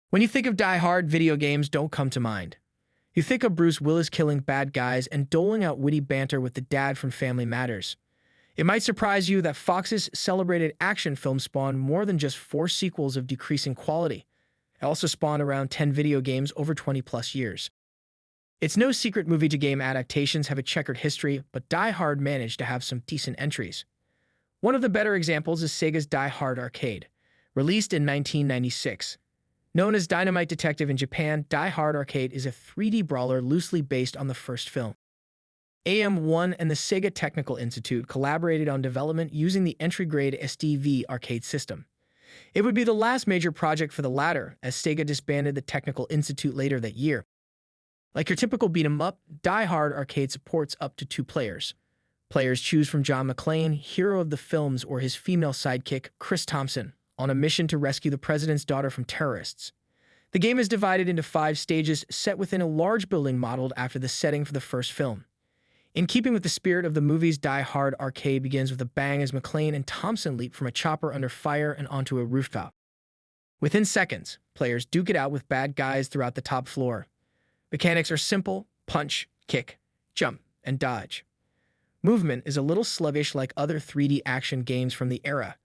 When you think of Die Hard, video games don't come to mind. You think of Bruce Willis killing bad guys and doling out witty banter with the dad from Family Matters. It might surprise you that Fox's celebrated action film spawned more than just 4 sequels of decreasing quality. It also spawned around 10 video games over 20-plus years. It's no secret movie-to-game adaptations have a checkered history, but Die Hard managed to have some decent entries. One of the better examples is Sega's Die Hard Arcade, released in 1996. Known as Dynamite Detective in Japan, Die Hard Arcade is a 3D brawler loosely based on the first film. AM1 and the Sega Technical Institute collaborated on development using the entry-grade SDV arcade system. It would be the last major project for the latter, as Sega disbanded the Technical Institute later that year. Like your typical beat-em-up, Die Hard Arcade supports up to 2 players. Players choose from John McClane, hero of the films, or his female sidekick, Chris Thompson, on a mission to rescue the president's daughter from terrorists. The game is divided into 5 stages set within a large building modeled after the setting for the first film. In keeping with the spirit of the movies, Die Hard Arcade begins with a bang as McClane and Thompson leap from a chopper under fire and onto a rooftop. Within seconds, players duke it out with bad guys throughout the top floor. Mechanics are simple: punch, kick, jump, and dodge. Movement is a little sluggish like other 3D action games from the era.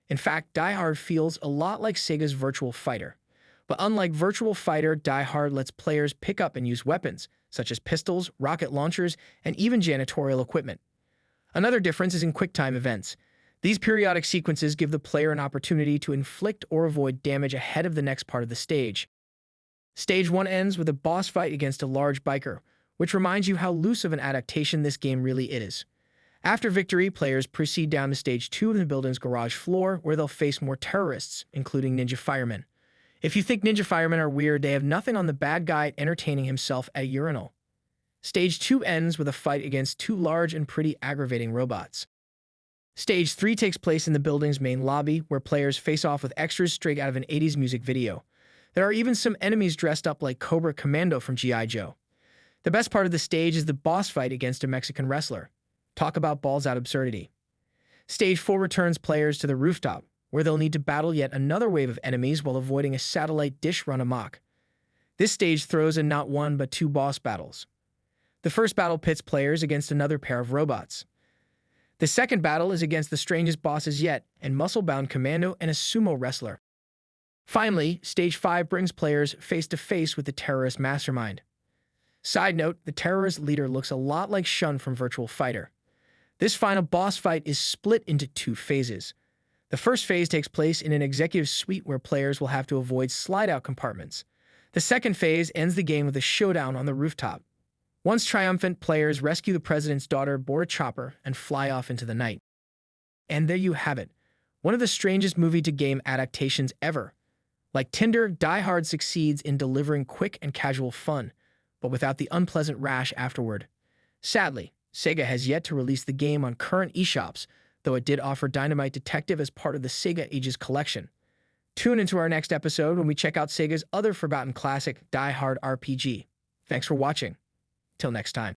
In fact, Die Hard feels a lot like Sega's Virtual Fighter. But unlike Virtual Fighter, Die Hard lets players pick up and use weapons, such as pistols, rocket launchers, and even janitorial equipment. Another difference is in QuickTime events. These periodic sequences give the player an opportunity to inflict or avoid damage ahead of the next part of the stage. Stage 1 ends with a boss fight against a large biker, which reminds you how loose of an adaptation this game really is. After victory, players proceed down to Stage 2 of the building's garage floor, where they'll face more terrorists, including ninja firemen. If you think ninja firemen are weird, they have nothing on the bad guy entertaining himself at a urinal. Stage 2 ends with a fight against 2 large and pretty aggravating robots. Stage 3 takes place in the building's main lobby, where players face off with extras straight out of an 80s music video. There are even some enemies dressed up like Cobra Commando from G.I. Joe. The best part of the stage is the boss fight against a Mexican wrestler. Talk about balls out absurdity. Stage 4 returns players to the rooftop, where they'll need to battle yet another wave of enemies while avoiding a satellite dish run amok. This stage throws in not 1 but 2 boss battles. The first battle pits players against another pair of robots. The second battle is against the strangest bosses yet, a muscle-bound commando and a sumo wrestler. Finally, Stage 5 brings players face-to-face with the terrorist mastermind. Side note, the terrorist leader looks a lot like Shun from Virtual Fighter. This final boss fight is split into 2 phases. The first phase takes place in an executive suite where players will have to avoid slide-out compartments. The second phase ends the game with a showdown on the rooftop. Once triumphant, players rescue the president's daughter, board a chopper, and fly off into the night. And there you have it, one of the strangest movie-to-game adaptations ever. Like Tinder, Die Hard succeeds in delivering quick and casual fun, but without the unpleasant rash afterward. Sadly, Sega has yet to release the game on current eShops, though it did offer Dynamite Detective as part of the Sega Ages collection. Tune into our next episode when we check out Sega's other forgotten classic, Die Hard RPG. Thanks for watching. Till next time.